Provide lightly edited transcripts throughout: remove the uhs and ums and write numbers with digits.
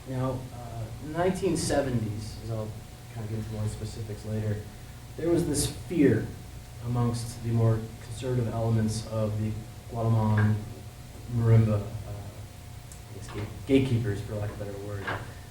Now, in the 1970s, as I'll kind of get into more specifics later, there was this fear amongst the more conservative elements of the Guatemalan marimba, I guess gatekeepers, for lack of a better word.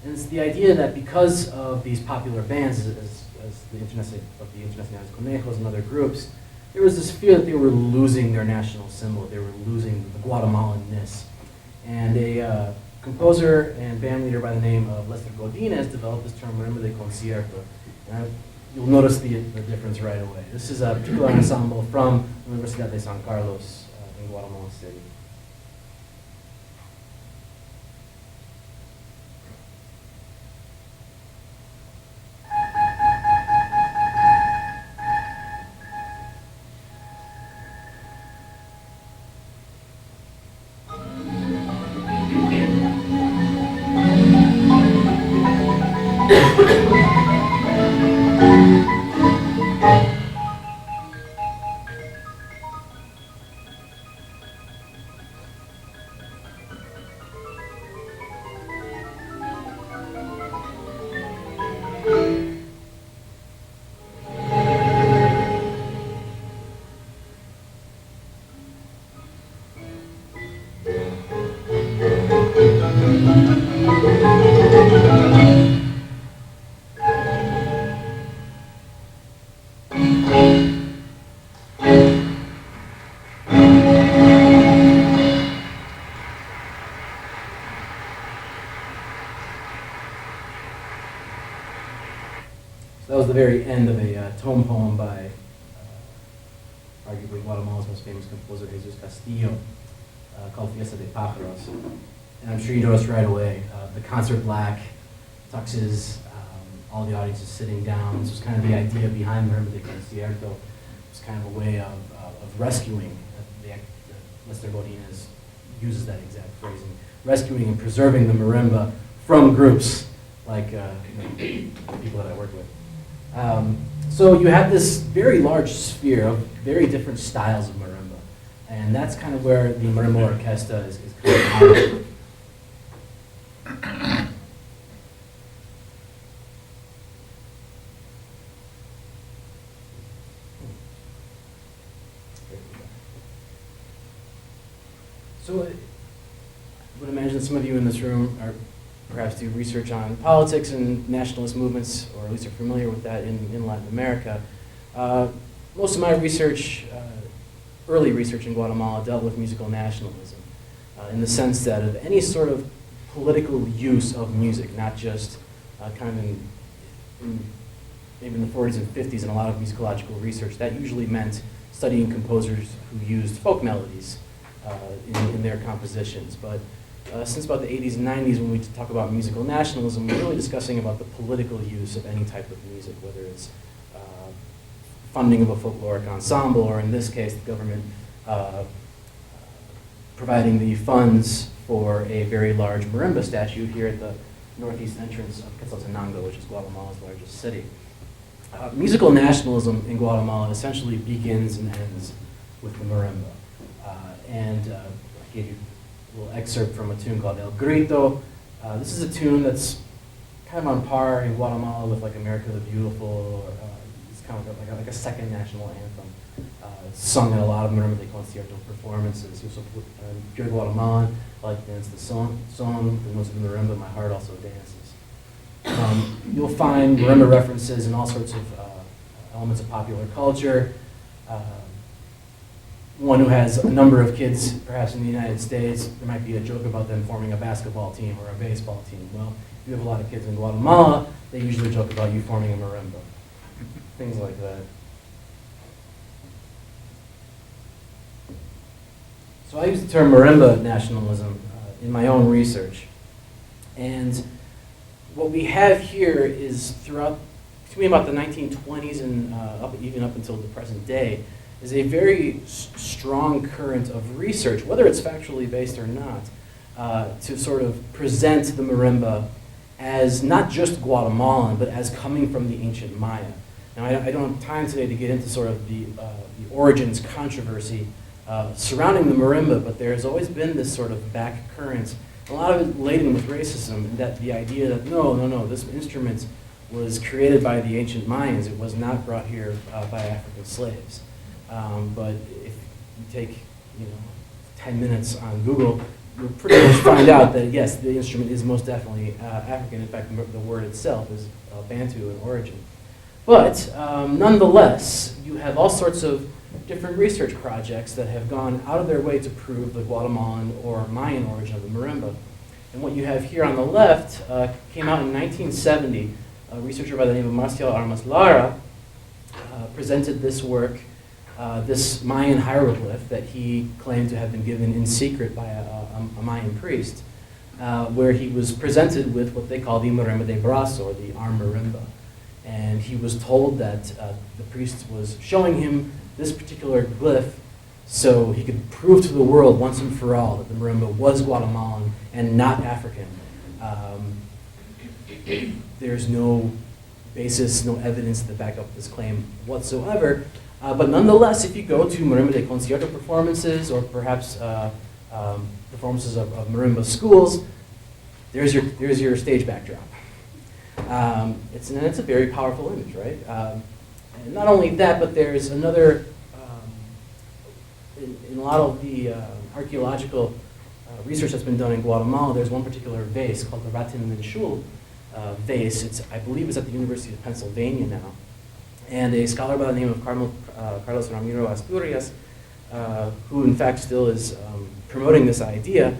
And it's the idea that because of these popular bands, as the Internacionales Conejos and other groups, there was this fear that they were losing their national symbol, they were losing the Guatemalan-ness. And a composer and band leader by the name of Lester Godinez developed this term, marimba de concierto. And you'll notice the difference right away. This is a particular ensemble from the Universidad de San Carlos in Guatemala City. That was the very end of a tone poem by arguably Guatemala's most famous composer, Jesus Castillo, called Fiesta de Pájaros. And I'm sure you noticed right away, the concert black, tuxes, all the audience is sitting down. This was kind of the idea behind Marimba de Concierto. It was kind of a way of rescuing, Lester Godinez uses that exact phrasing, rescuing and preserving the marimba from groups like people that I work with. So you have this very large sphere of very different styles of marimba, and that's kind of where the Marimba Orquesta is coming out. So I would imagine some of you in this room are perhaps do research on politics and nationalist movements, or at least are familiar with that in Latin America. Most of my research, early research in Guatemala, dealt with musical nationalism, in the sense that of any sort of political use of music, not just kind of maybe in the 40s and 50s in a lot of musicological research, that usually meant studying composers who used folk melodies in their compositions. But since about the 80s and 90s, when we talk about musical nationalism, we're really discussing about the political use of any type of music, whether it's funding of a folkloric ensemble, or in this case, the government providing the funds for a very large marimba statue here at the northeast entrance of Quetzaltenango, which is Guatemala's largest city. Musical nationalism in Guatemala essentially begins and ends with the marimba. I gave you a little excerpt from a tune called El Grito. This is a tune that's kind of on par in Guatemala with like America the Beautiful. It's kind of like a second national anthem. It's sung at a lot of Marimba de Concierto performances. If you're Guatemalan, I like to dance the song, the notes of the marimba, my heart also dances. You'll find marimba references in all sorts of elements of popular culture. One who has a number of kids, perhaps in the United States, there might be a joke about them forming a basketball team or a baseball team. Well, if you have a lot of kids in Guatemala, they usually joke about you forming a marimba. Things like that. So I use the term marimba nationalism in my own research. And what we have here is throughout, between about the 1920s and even up until the present day, is a very strong current of research, whether it's factually based or not, to sort of present the marimba as not just Guatemalan, but as coming from the ancient Maya. Now, I don't have time today to get into sort of the origins controversy surrounding the marimba, but there's always been this sort of back current a lot of it laden with racism, and that the idea that no, this instrument was created by the ancient Mayans. It was not brought here by African slaves. But if you take 10 minutes on Google, you'll pretty much find out that yes, the instrument is most definitely African. In fact, the word itself is Bantu in origin. But nonetheless, you have all sorts of different research projects that have gone out of their way to prove the Guatemalan or Mayan origin of the marimba. And what you have here on the left came out in 1970. A researcher by the name of Marcial Armas Lara presented this work, this Mayan hieroglyph that he claimed to have been given in secret by a Mayan priest, where he was presented with what they call the marimba de brazo, or the arm marimba. And he was told that the priest was showing him this particular glyph so he could prove to the world once and for all that the marimba was Guatemalan and not African. There's no basis, no evidence to back up this claim whatsoever. But nonetheless, if you go to marimba de concierto performances, or perhaps performances of marimba schools, there's your stage backdrop. It's a very powerful image, right? And not only that, but there's another, in a lot of the archaeological research that's been done in Guatemala, there's one particular vase called the Ratin Minshul vase. I believe it's at the University of Pennsylvania now. And a scholar by the name of Carlos Ramiro Asturias, who in fact still is promoting this idea,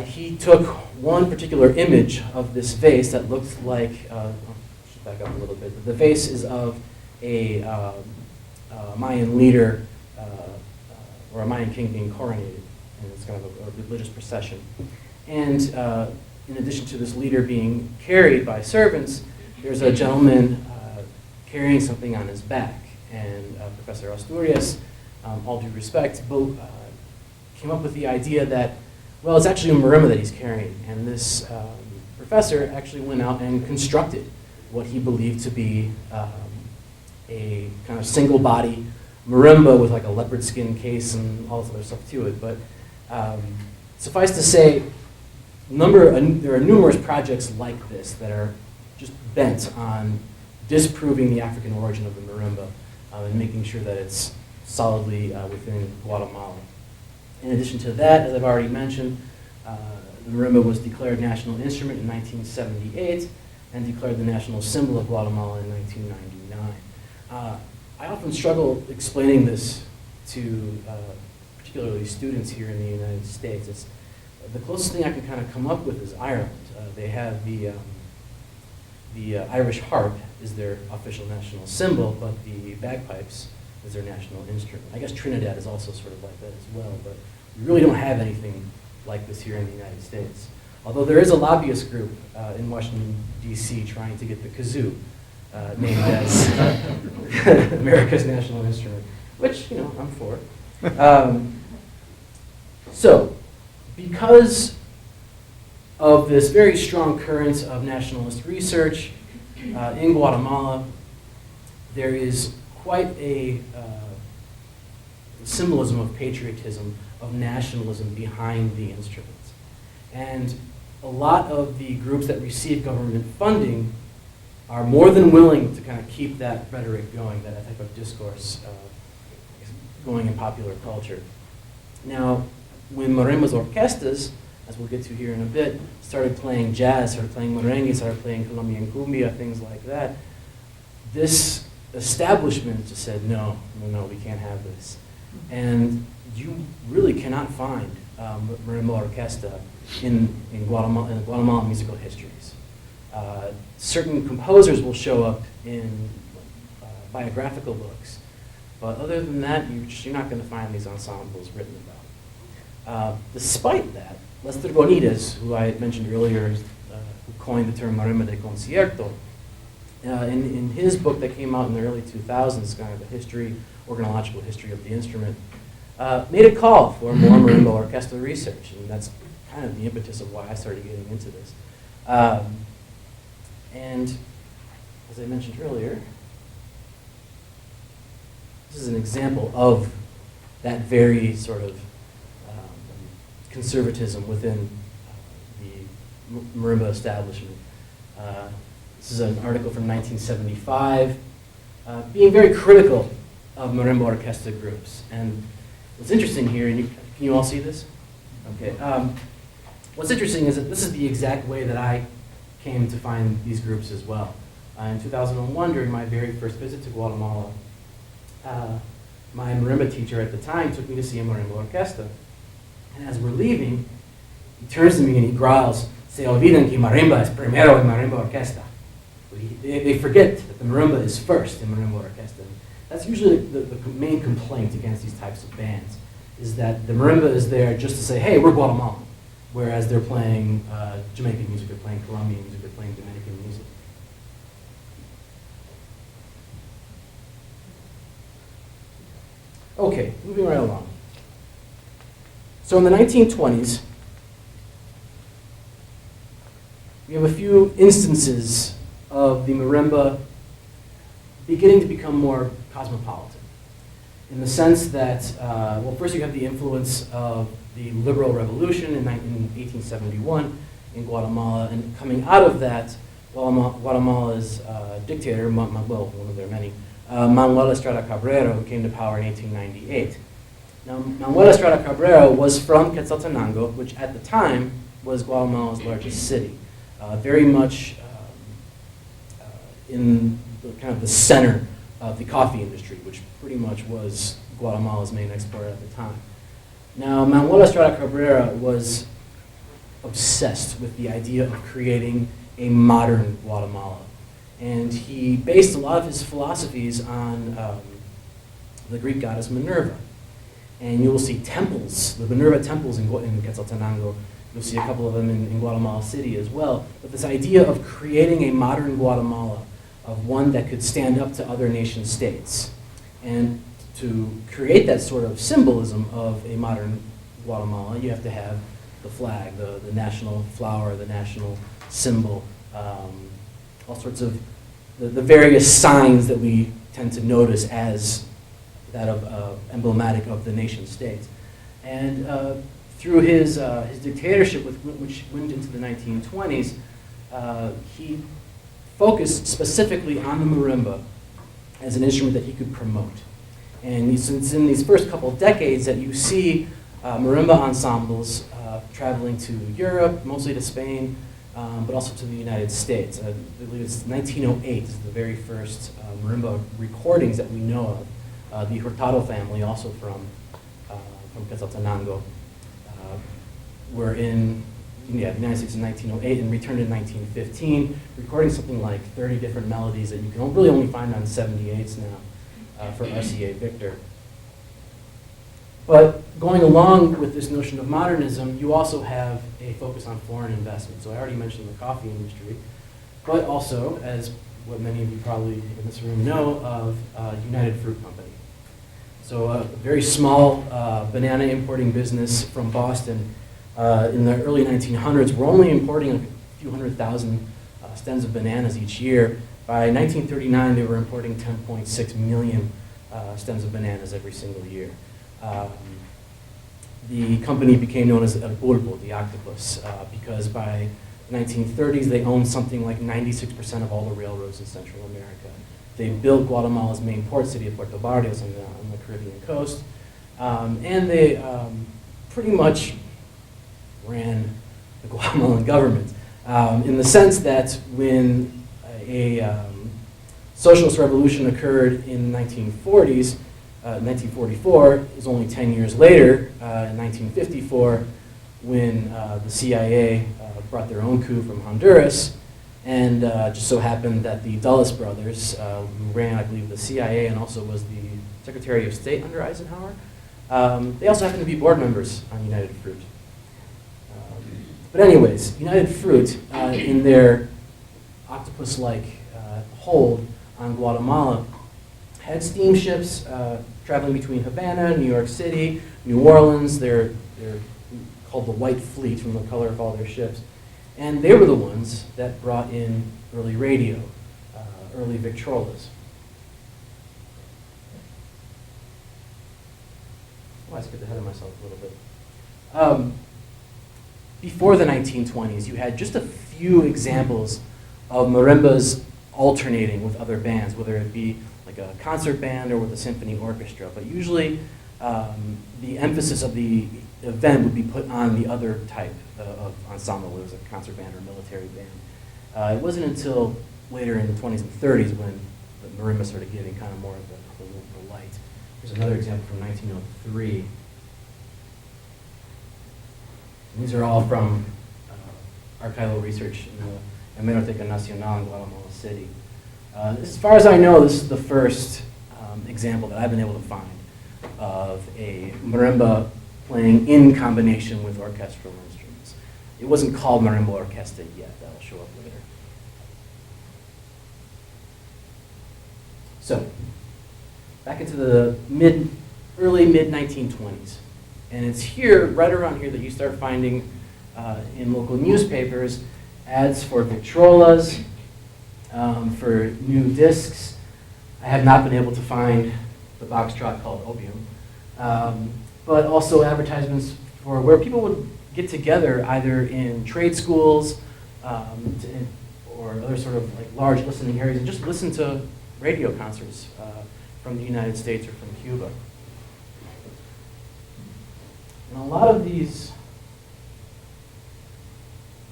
he took one particular image of this vase that looked like, should back up a little bit. The vase is of a Mayan leader or a Mayan king being coronated, and it's kind of a religious procession. And in addition to this leader being carried by servants, there's a gentleman carrying something on his back. And Professor Asturias, all due respect, came up with the idea that, well, it's actually a marimba that he's carrying. And this professor actually went out and constructed what he believed to be a kind of single body marimba with like a leopard skin case and all this other stuff to it. But suffice to say, there are numerous projects like this that are just bent on disproving the African origin of the marimba and making sure that it's solidly within Guatemala. In addition to that, as I've already mentioned, the marimba was declared national instrument in 1978 and declared the national symbol of Guatemala in 1999. I often struggle explaining this to particularly students here in the United States. The closest thing I can kind of come up with is Ireland. They have the Irish harp is their official national symbol, but the bagpipes is their national instrument. I guess Trinidad is also sort of like that as well, but we really don't have anything like this here in the United States. Although there is a lobbyist group in Washington, D.C. trying to get the kazoo named as America's national instrument, which, I'm for. So, because of this very strong current of nationalist research in Guatemala, there is quite a symbolism of patriotism, of nationalism behind the instruments. And a lot of the groups that receive government funding are more than willing to kind of keep that rhetoric going, that type of discourse going in popular culture. Now, when Marimba's orquestas, as we'll get to here in a bit, started playing jazz, started playing merengue, started playing Colombian cumbia, things like that, this establishment just said, no, we can't have this. And you really cannot find Marimba Orquesta in Guatemalan musical histories. Certain composers will show up in biographical books, but other than that, you're not going to find these ensembles written about. Despite that, Lester Bonides, who I had mentioned earlier, who coined the term marimba de concierto, in his book that came out in the early 2000s, kind of a history, organological history of the instrument, made a call for more marimba orchestra research, and that's kind of the impetus of why I started getting into this. And as I mentioned earlier, this is an example of that very sort of conservatism within marimba establishment. This is an article from 1975, being very critical of Marimba Orquesta groups. And what's interesting here, and can you all see this? Okay. What's interesting is that this is the exact way that I came to find these groups as well. In 2001, during my very first visit to Guatemala, my marimba teacher at the time took me to see a Marimba Orquesta. And as we're leaving, he turns to me and he growls, "Se olvidan que marimba es primero en Marimba Orquesta." They forget that the marimba is first in Marimba Orquesta. That's usually the main complaint against these types of bands, is that the marimba is there just to say, hey, we're Guatemalan, whereas they're playing Jamaican music, they're playing Colombian music, they're playing Dominican music. Okay, moving right along. So in the 1920s, we have a few instances of the marimba beginning to become more cosmopolitan, in the sense that, well, first you have the influence of the liberal revolution in 1871 in Guatemala, and coming out of that, Guatemala's dictator, well, one of their many, Manuel Estrada Cabrera, who came to power in 1898. Now, Manuel Estrada Cabrera was from Quetzaltenango, which at the time was Guatemala's largest city, very much in the, kind of the center of the coffee industry, which pretty much was Guatemala's main exporter at the time. Now, Manuel Estrada Cabrera was obsessed with the idea of creating a modern Guatemala. And he based a lot of his philosophies on the Greek goddess Minerva. And you will see temples, the Minerva temples in Quetzaltenango. You'll see a couple of them in Guatemala City as well. But this idea of creating a modern Guatemala, of one that could stand up to other nation states. And to create that sort of symbolism of a modern Guatemala, you have to have the flag, the national flower, the national symbol, all sorts of the various signs that we tend to notice as that of emblematic of the nation states. And through his dictatorship, which went into the 1920s, he focused specifically on the marimba as an instrument that he could promote. And it's in these first couple of decades that you see marimba ensembles traveling to Europe, mostly to Spain, but also to the United States. I believe it's 1908 is the very first marimba recordings that we know of. The Hurtado family, also from Quetzaltenango, were in the United States in 1908 and returned in 1915, recording something like 30 different melodies that you can really only find on 78s now for RCA Victor. But going along with this notion of modernism, you also have a focus on foreign investment. So I already mentioned the coffee industry, but also, as what many of you probably in this room know, of United Fruit Company. So a very small banana importing business from Boston in the early 1900s. We're only importing a few 100,000 stems of bananas each year. By 1939, they were importing 10.6 million stems of bananas every single year. The company became known as El Pulpo, the octopus, because by the 1930s, they owned something like 96% of all the railroads in Central America. They built Guatemala's main port city of Puerto Barrios on the Caribbean coast, and they pretty much ran the Guatemalan government in the sense that when a socialist revolution occurred in the 1940s, 1944, it was only 10 years later, in 1954, when the CIA brought their own coup from Honduras. And just so happened that the Dulles brothers, who ran, I believe, the CIA and also was the Secretary of State under Eisenhower, they also happened to be board members on United Fruit. But anyways, United Fruit, in their octopus-like hold on Guatemala, had steamships traveling between Havana, New York City, New Orleans. They're called the White Fleet from the color of all their ships. And they were the ones that brought in early radio, early Victrolas. Oh, I skipped ahead of myself a little bit. before the 1920s, you had just a few examples of marimbas alternating with other bands, whether it be like a concert band or with a symphony orchestra. But usually, the emphasis of the event would be put on the other type of ensemble, whether it was a concert band or a military band. It wasn't until later in the 20s and 30s when the marimba started getting kind of more of the light. Here's another example from 1903. And these are all from archival research in the Biblioteca Nacional in Guatemala City. As far as I know, this is the first example that I've been able to find of a marimba playing in combination with orchestral instruments. It wasn't called Marimba Orquesta yet. That'll show up later. So, back into the early mid-1920s. And it's here, right around here, that you start finding in local newspapers ads for Victrolas, for new discs. I have not been able to find the boxtrot called Opium, but also advertisements for where people would get together either in trade schools or other sort of like large listening areas and just listen to radio concerts from the United States or from Cuba. And a lot of these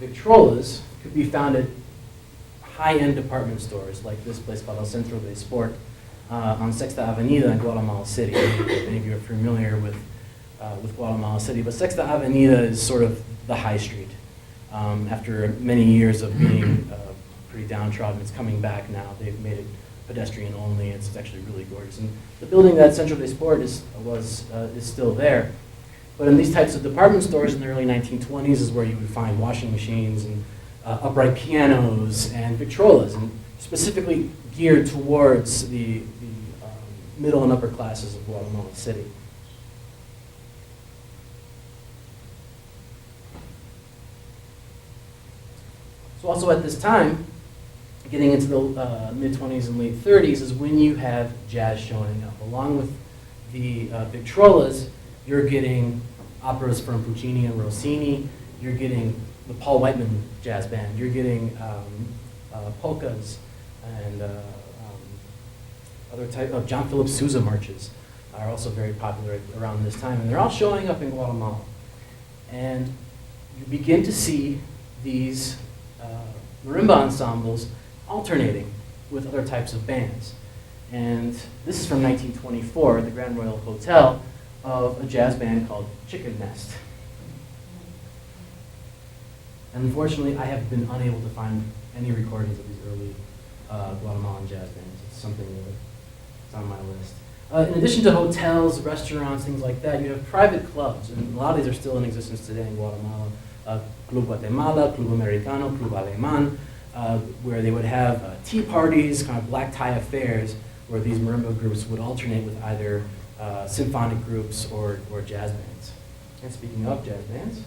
Victrolas could be found at high-end department stores like this place called El Centro de Sport on Sexta Avenida in Guatemala City. Many of you are familiar with Guatemala City, but Sexta Avenida is sort of the high street. After many years of being pretty downtrodden, it's coming back now. They've made it pedestrian only. It's actually really gorgeous. And the building that Centro de Sport is still there. But in these types of department stores in the early 1920s is where you would find washing machines and upright pianos and Victrolas, and specifically geared towards the middle and upper classes of Guatemala City. So also at this time, getting into the mid-20s and late 30s is when you have jazz showing up. Along with the Victrolas, you're getting operas from Puccini and Rossini, you're getting the Paul Whiteman Jazz Band, you're getting polkas and other type of John Philip Sousa marches are also very popular around this time, and they're all showing up in Guatemala. And you begin to see these marimba ensembles alternating with other types of bands. And this is from 1924 at the Grand Royal Hotel of a jazz band called Chicken Nest. And unfortunately, I have been unable to find any recordings of these early Guatemalan jazz bands. It's something that's on my list. In addition to hotels, restaurants, things like that, you have private clubs, and a lot of these are still in existence today in Guatemala. Club Guatemala, Club Americano, Club Aleman, where they would have tea parties, kind of black tie affairs, where these marimba groups would alternate with either symphonic groups or jazz bands. And speaking of jazz bands,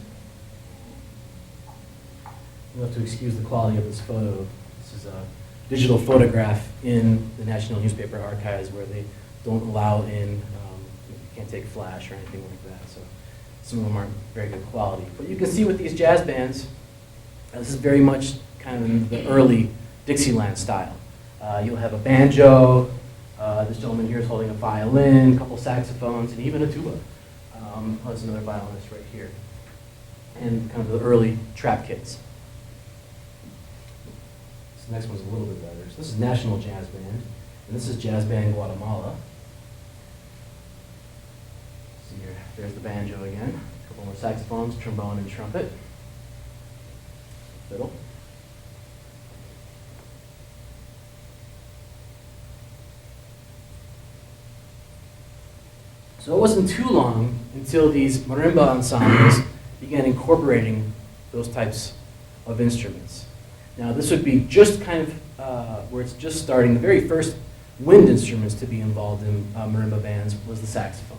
you'll have to excuse the quality of this photo. This is a digital photograph in the National Newspaper Archives where they don't allow in, you can't take flash or anything like that. So some of them aren't very good quality. But you can see with these jazz bands, this is very much kind of in the early Dixieland style. You'll have a banjo, this gentleman here is holding a violin, a couple saxophones, and even a tuba. There's another violinist right here. And kind of the early trap kits. This next one's a little bit better. So this is National Jazz Band, and this is Jazz Band Guatemala. See here, there's the banjo again. A couple more saxophones, trombone, and trumpet. Fiddle. So it wasn't too long until these marimba ensembles began incorporating those types of instruments. Now this would be just kind of where it's just starting. The very first wind instruments to be involved in marimba bands was the saxophone.